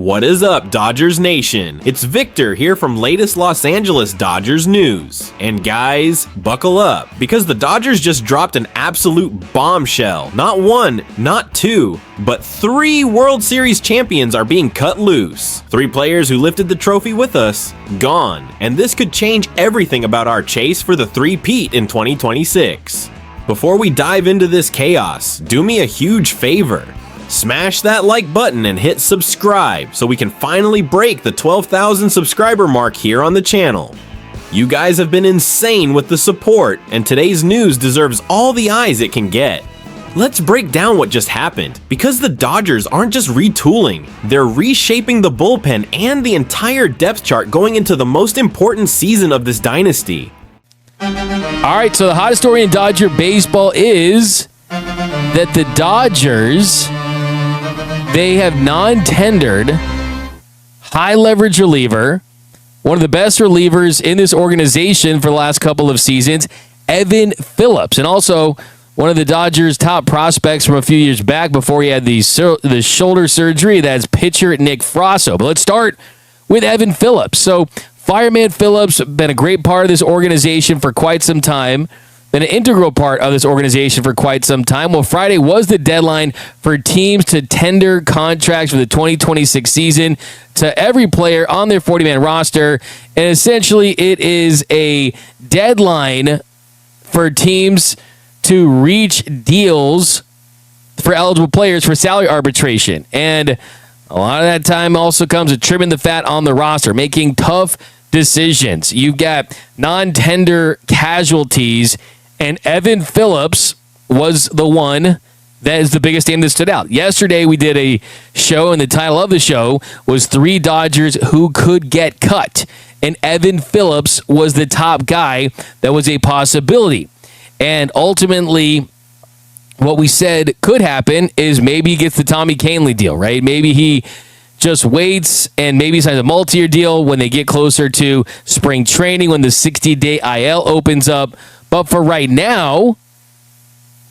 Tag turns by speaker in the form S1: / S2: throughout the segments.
S1: What is up, Dodgers Nation? It's Victor here from latest Los Angeles Dodgers news. And guys, buckle up, because the Dodgers just dropped an absolute bombshell. Not one, not two, but 3 World Series champions are being cut loose. 3 players who lifted the trophy with us, gone. And this could change everything about our chase for the three-peat in 2026. Before we dive into this chaos, do me a huge favor. Smash that like button and hit subscribe so we can finally break the 12,000 subscriber mark here on the channel. You guys have been insane with the support, and today's news deserves all the eyes it can get. Let's break down what just happened, because the Dodgers aren't just retooling, they're reshaping the bullpen and the entire depth chart going into the most important season of this dynasty.
S2: Alright, so the hottest story in Dodger baseball is that the Dodgers, they have non-tendered high-leverage reliever, one of the best relievers in this organization for the last couple of seasons, Evan Phillips, and also one of the Dodgers' top prospects from a few years back before he had the shoulder surgery. That's pitcher Nick Frasso. But let's start with Evan Phillips. So Fireman Phillips, been a great part of this organization for quite some time. Been an integral part of this organization for quite some time. Well, Friday was the deadline for teams to tender contracts for the 2026 season to every player on their 40-man roster. And essentially, it is a deadline for teams to reach deals for eligible players for salary arbitration. And a lot of that time also comes with trimming the fat on the roster, making tough decisions. You've got non-tender casualties, and Evan Phillips was the one that is the biggest name that stood out. Yesterday, we did a show, and the title of the show was 3 Dodgers Who Could Get Cut. And Evan Phillips was the top guy that was a possibility. And ultimately, what we said could happen is maybe he gets the Tommy Kahnle deal, right? Maybe he just waits and maybe signs a multi-year deal when they get closer to spring training, when the 60-day IL opens up. But for right now,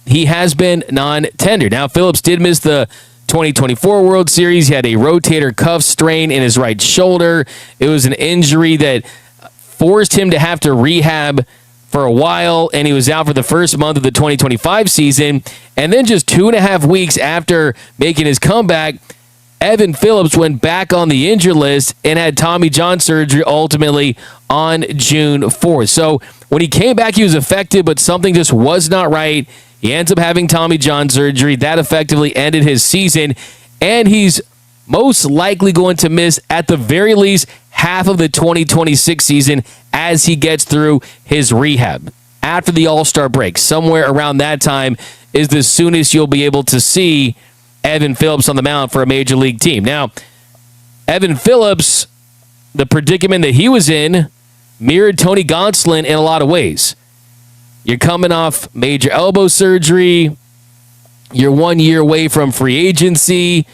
S2: he has been non-tendered. Now, Phillips did miss the 2024 World Series. He had a rotator cuff strain in his right shoulder. It was an injury that forced him to have to rehab for a while, and he was out for the first month of the 2025 season. And then just 2.5 weeks after making his comeback, Evan Phillips went back on the injured list and had Tommy John surgery ultimately on June 4th. So when he came back, he was effective, but something just was not right. He ends up having Tommy John surgery. That effectively ended his season, and he's most likely going to miss, at the very least, half of the 2026 season as he gets through his rehab. After the All-Star break, somewhere around that time is the soonest you'll be able to see Evan Phillips on the mound for a major league team. Now, Evan Phillips, the predicament that he was in mirrored Tony Gonsolin in a lot of ways. You're coming off major elbow surgery. You're 1 year away from free agency.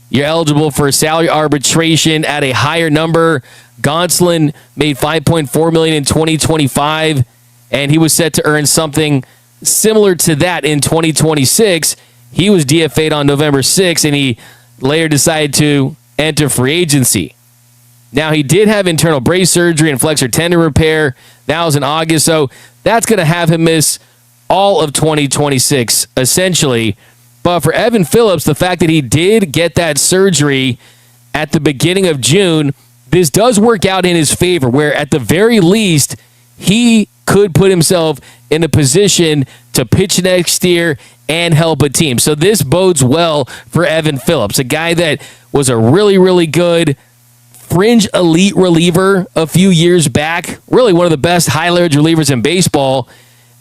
S2: You're eligible for salary arbitration at a higher number. Gonsolin made $5.4 million in 2025, and he was set to earn something similar to that in 2026. He was DFA'd on November 6th, and he later decided to enter free agency. Now, he did have internal brace surgery and flexor tendon repair. That was in August, so that's going to have him miss all of 2026, essentially. But for Evan Phillips, the fact that he did get that surgery at the beginning of June, this does work out in his favor, where at the very least, he could put himself in a position to pitch next year and help a team. So this bodes well for Evan Phillips, a guy that was a really, really good fringe elite reliever a few years back, really one of the best high-leverage relievers in baseball.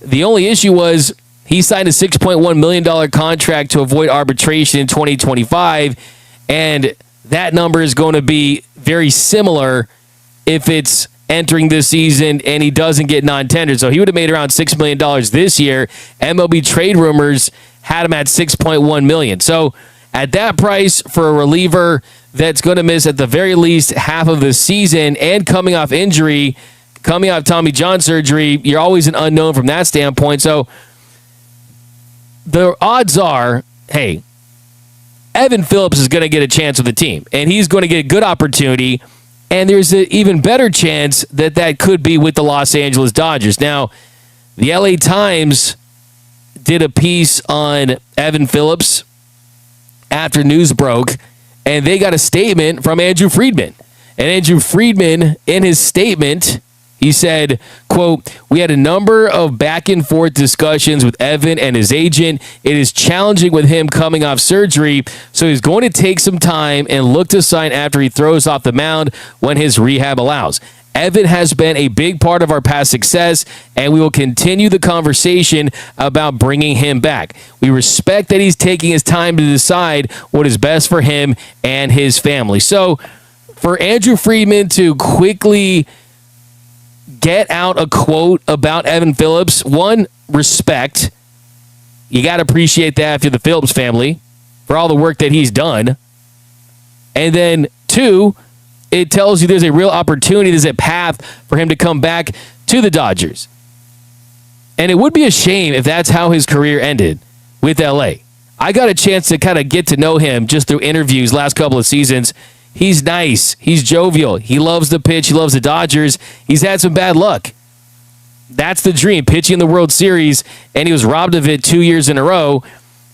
S2: The only issue was he signed a $6.1 million contract to avoid arbitration in 2025, and that number is going to be very similar if it's entering this season and he doesn't get non-tendered. So he would have made around $6 million this year. MLB trade rumors had him at $6.1 million. So at that price for a reliever that's going to miss at the very least half of the season and coming off injury, coming off Tommy John surgery, you're always an unknown from that standpoint. So the odds are, hey, Evan Phillips is going to get a chance with the team, and he's going to get a good opportunity, and there's an even better chance that that could be with the Los Angeles Dodgers. Now, the LA Times did a piece on Evan Phillips after news broke, and they got a statement from Andrew Friedman. And Andrew Friedman, in his statement, he said, quote, "We had a number of back and forth discussions with Evan and his agent. It is challenging with him coming off surgery, so he's going to take some time and look to sign after he throws off the mound when his rehab allows. Evan has been a big part of our past success, and we will continue the conversation about bringing him back. We respect that he's taking his time to decide what is best for him and his family." So for Andrew Friedman to quickly get out a quote about Evan Phillips, one, respect. You got to appreciate that if you're the Phillips family for all the work that he's done. And then two, it tells you there's a real opportunity, there's a path for him to come back to the Dodgers. And it would be a shame if that's how his career ended with LA. I got a chance to kind of get to know him just through interviews last couple of seasons. He's nice. He's jovial. He loves the pitch. He loves the Dodgers. He's had some bad luck. That's the dream, pitching in the World Series, and he was robbed of it 2 years in a row.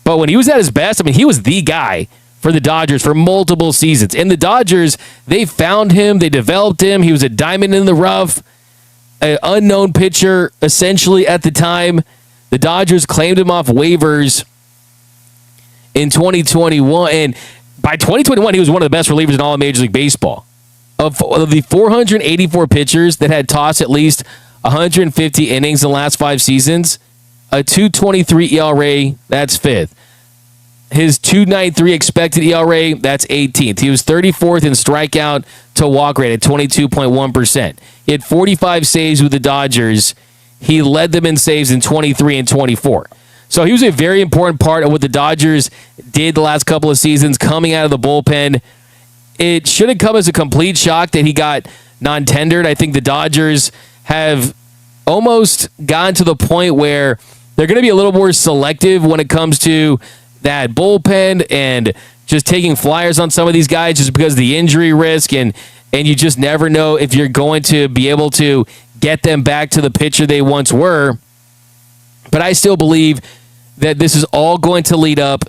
S2: But when he was at his best, I mean, he was the guy for the Dodgers for multiple seasons. And the Dodgers, they found him. They developed him. He was a diamond in the rough, an unknown pitcher essentially at the time. The Dodgers claimed him off waivers in 2021, and by 2021, he was one of the best relievers in all of Major League Baseball. Of the 484 pitchers that had tossed at least 150 innings in the last 5 seasons, a 2.23 ERA, that's 5th. His 2.93 expected ERA, that's 18th. He was 34th in strikeout to walk rate at 22.1%. He had 45 saves with the Dodgers. He led them in saves in 23 and 24. So he was a very important part of what the Dodgers did the last couple of seasons, coming out of the bullpen. It shouldn't come as a complete shock that he got non-tendered. I think the Dodgers have almost gotten to the point where they're going to be a little more selective when it comes to that bullpen and just taking flyers on some of these guys just because of the injury risk, and you just never know if you're going to be able to get them back to the pitcher they once were. But I still believe that this is all going to lead up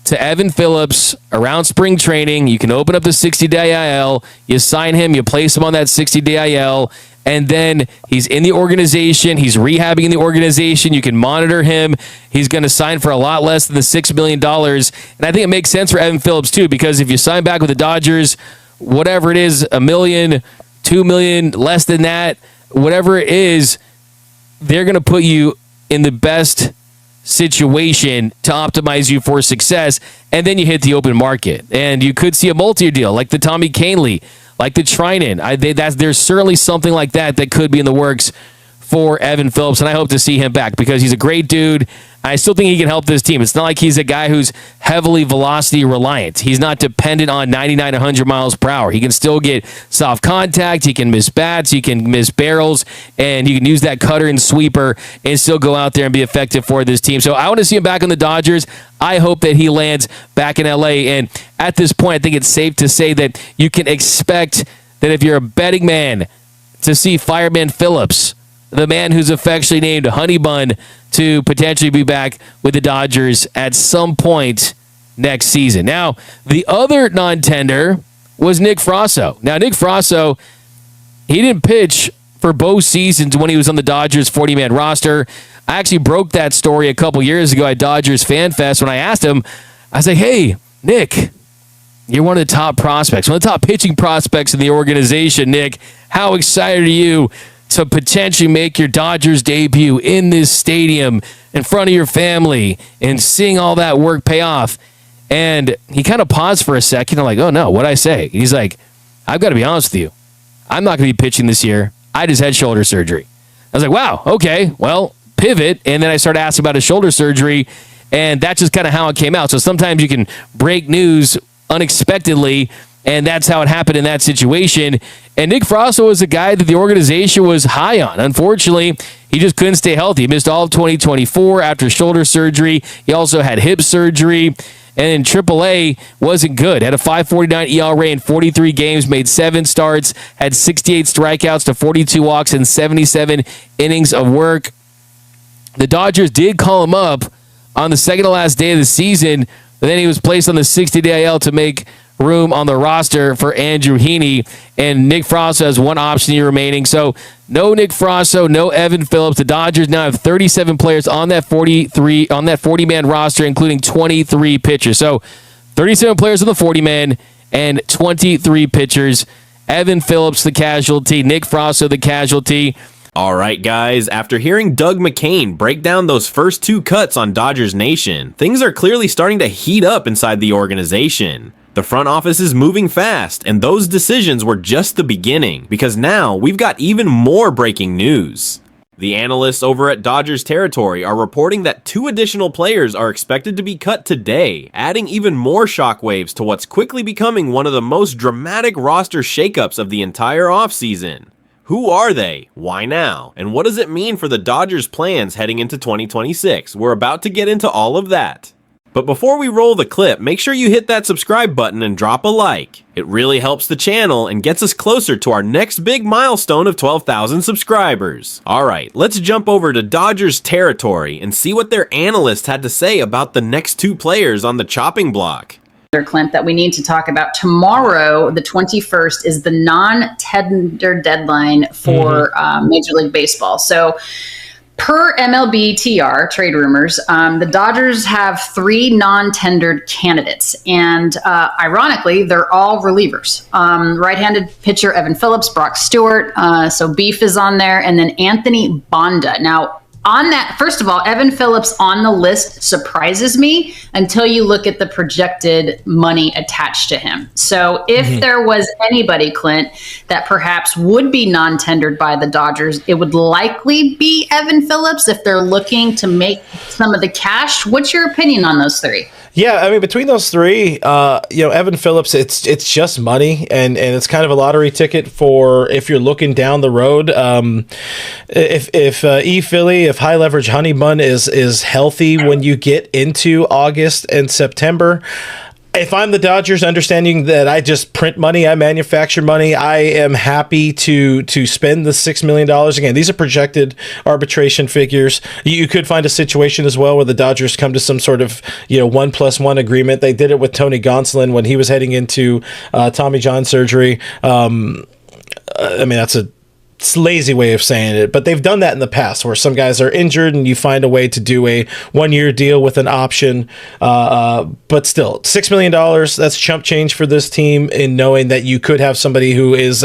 S2: to Evan Phillips around spring training. You can open up the 60-day IL, you sign him, you place him on that 60-day IL, and then he's in the organization, he's rehabbing in the organization, you can monitor him. He's going to sign for a lot less than the $6 million. And I think it makes sense for Evan Phillips too, because if you sign back with the Dodgers, whatever it is, $1 million, $2 million, less than that, whatever it is, they're going to put you in the best situation to optimize you for success, and then you hit the open market, and you could see a multi-year deal like the Tommy Kahnle, like the Trinan. There's certainly something like that could be in the works for Evan Phillips, and I hope to see him back because he's a great dude. I still think he can help this team. It's not like he's a guy who's heavily velocity reliant. He's not dependent on 99, 100 miles per hour. He can still get soft contact. He can miss bats. He can miss barrels. And he can use that cutter and sweeper and still go out there and be effective for this team. So I want to see him back on the Dodgers. I hope that he lands back in LA. And at this point, I think it's safe to say that you can expect that if you're a betting man, to see Fireman Phillips, the man who's affectionately named Honey Bun, to potentially be back with the Dodgers at some point next season. Now, the other non-tender was Nick Frasso. Now, Nick Frasso, he didn't pitch for both seasons when he was on the Dodgers 40-man roster. I actually broke that story a couple years ago at Dodgers Fan Fest when I asked him, I was like, hey, Nick, you're one of the top prospects, one of the top pitching prospects in the organization, Nick. How excited are you to potentially make your Dodgers debut in this stadium in front of your family and seeing all that work pay off? And he kind of paused for a second. I'm like, oh no, what'd I say? He's like, I've got to be honest with you. I'm not going to be pitching this year. I just had shoulder surgery. I was like, wow, okay, well, pivot. And then I started asking about his shoulder surgery, and that's just kind of how it came out. So sometimes you can break news unexpectedly, and that's how it happened in that situation. And Nick Frasso was a guy that the organization was high on. Unfortunately, he just couldn't stay healthy. He missed all of 2024 after shoulder surgery. He also had hip surgery. And in AAA, wasn't good. Had a 5.49 ERA in 43 games, made 7 starts, had 68 strikeouts to 42 walks and 77 innings of work. The Dodgers did call him up on the second to last day of the season, but then he was placed on the 60-day IL to make room on the roster for Andrew Heaney, and Nick Frasso has one option year remaining. So no Nick Frasso, no Evan Phillips. The Dodgers now have 37 players on that 40-man roster, including 23 pitchers. So 37 players on the 40-man and 23 pitchers. Evan Phillips the casualty, Nick Frasso the casualty.
S1: All right, guys, after hearing Doug McCain break down those first 2 cuts on Dodgers Nation, things are clearly starting to heat up inside the organization. The front office is moving fast, and those decisions were just the beginning, because now we've got even more breaking news. The analysts over at Dodgers Territory are reporting that 2 additional players are expected to be cut today, adding even more shockwaves to what's quickly becoming one of the most dramatic roster shakeups of the entire offseason. Who are they? Why now? And what does it mean for the Dodgers' plans heading into 2026? We're about to get into all of that. But before we roll the clip, make sure you hit that subscribe button and drop a like. It really helps the channel and gets us closer to our next big milestone of 12,000 subscribers. Alright, let's jump over to Dodgers Territory and see what their analyst had to say about the next 2 players on the chopping block.
S3: Clint, that we need to talk about. Tomorrow, the 21st, is the non-tender deadline for Major League Baseball. So per MLB TR, trade rumors, the Dodgers have 3 non-tendered candidates. And ironically, they're all relievers. Right-handed pitcher Evan Phillips, Brock Stewart, so Beef is on there, and then Anthony Bonda. Now, on that, first of all, Evan Phillips on the list surprises me until you look at the projected money attached to him. So if there was anybody, Clint, that perhaps would be non-tendered by the Dodgers, it would likely be Evan Phillips if they're looking to make some of the cash. What's your opinion on those 3?
S4: Yeah, I mean, between those 3, Evan Phillips, it's just money, and it's kind of a lottery ticket for if you're looking down the road. If High Leverage Honey Bun is healthy when you get into August and September. If I'm the Dodgers, understanding that I just print money, I manufacture money, I am happy to spend the $6 million. Again, these are projected arbitration figures. You could find a situation as well where the Dodgers come to some sort of 1+1 agreement. They did it with Tony Gonsolin when he was heading into Tommy John surgery. I mean, that's a lazy way of saying it, but they've done that in the past where some guys are injured and you find a way to do a 1-year deal with an option. But still, $6 million, that's chump change for this team in knowing that you could have somebody who has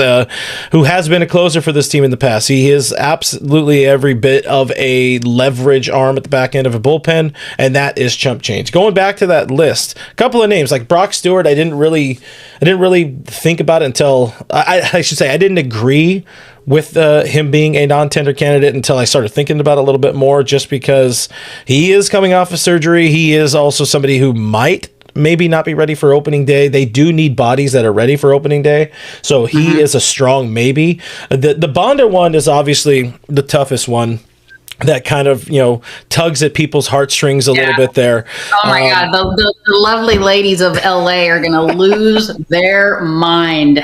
S4: been a closer for this team in the past. He is absolutely every bit of a leverage arm at the back end of a bullpen, and that is chump change. Going back to that list, a couple of names like Brock Stewart, I didn't really think about it until I should say I didn't agree with him being a non-tender candidate until I started thinking about it a little bit more, just because he is coming off of surgery. He is also somebody who might maybe not be ready for opening day. They do need bodies that are ready for opening day. So he is a strong maybe. The Bonda one is obviously the toughest one. That kind of, tugs at people's heartstrings a little bit there.
S3: Oh my God. The lovely ladies of LA are going to lose their mind.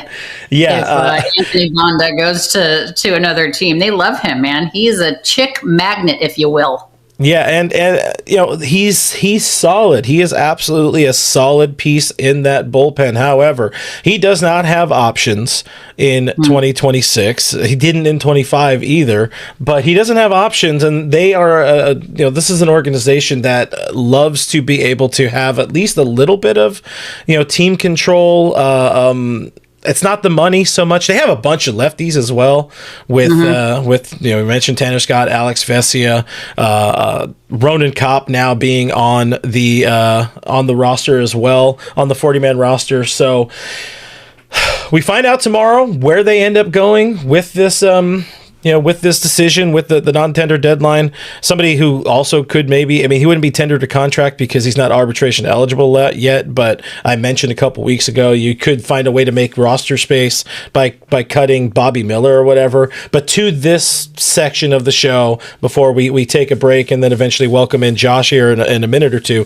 S4: Yeah.
S3: If Anthony Bonda goes to another team. They love him, man. He is a chick magnet, if you will.
S4: Yeah, and he's solid. He is absolutely a solid piece in that bullpen. However, he does not have options in 2026. He didn't in 25 either, but he doesn't have options, and they are this is an organization that loves to be able to have at least a little bit of team control. It's not the money so much. They have a bunch of lefties as well with we mentioned Tanner Scott, Alex Vesia, Ronan Kopp now being on the roster as well, on the 40-man roster. So we find out tomorrow where they end up going with this with this decision, with the non-tender deadline. Somebody who also could maybe, he wouldn't be tendered a contract because he's not arbitration eligible yet, but I mentioned a couple weeks ago, you could find a way to make roster space by cutting Bobby Miller or whatever. But to this section of the show, before we take a break and then eventually welcome in Josh here in a minute or two,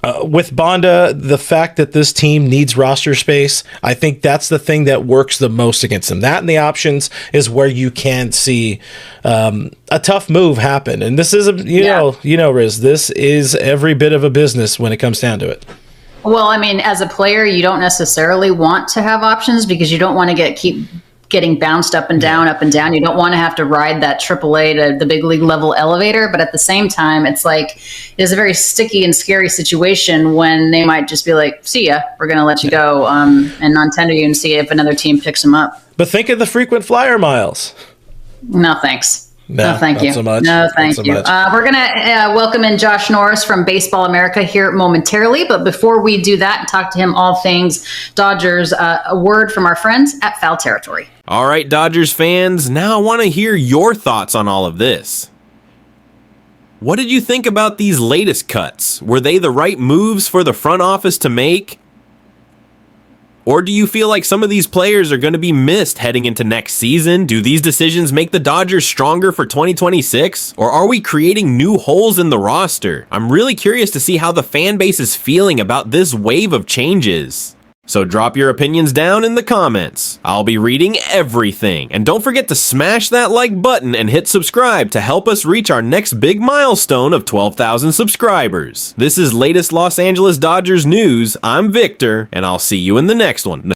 S4: With Bonda, the fact that this team needs roster space, I think that's the thing that works the most against them. That and the options is where you can see a tough move happen. And this is Riz, this is every bit of a business when it comes down to it.
S3: Well, I mean, as a player, you don't necessarily want to have options because you don't want to keep getting bounced up and down, up and down. You don't want to have to ride that AAA to the big league level elevator. But at the same time, it's like, it's a very sticky and scary situation when they might just be like, see ya, we're going to let you go and non-tender you and see if another team picks them up.
S4: But think of the frequent flyer miles.
S3: No, thanks.
S4: No,
S3: thank you.
S4: So much.
S3: No, thank
S4: so
S3: you. We're going to welcome in Josh Norris from Baseball America here momentarily. But before we do that and talk to him all things Dodgers, a word from our friends at Foul Territory.
S1: All right, Dodgers fans, now I want to hear your thoughts on all of this. What did you think about these latest cuts? Were they the right moves for the front office to make? Or do you feel like some of these players are going to be missed heading into next season? Do these decisions make the Dodgers stronger for 2026? Or are we creating new holes in the roster? I'm really curious to see how the fan base is feeling about this wave of changes. So drop your opinions down in the comments. I'll be reading everything. And don't forget to smash that like button and hit subscribe to help us reach our next big milestone of 12,000 subscribers. This is latest Los Angeles Dodgers news. I'm Victor, and I'll see you in the next one.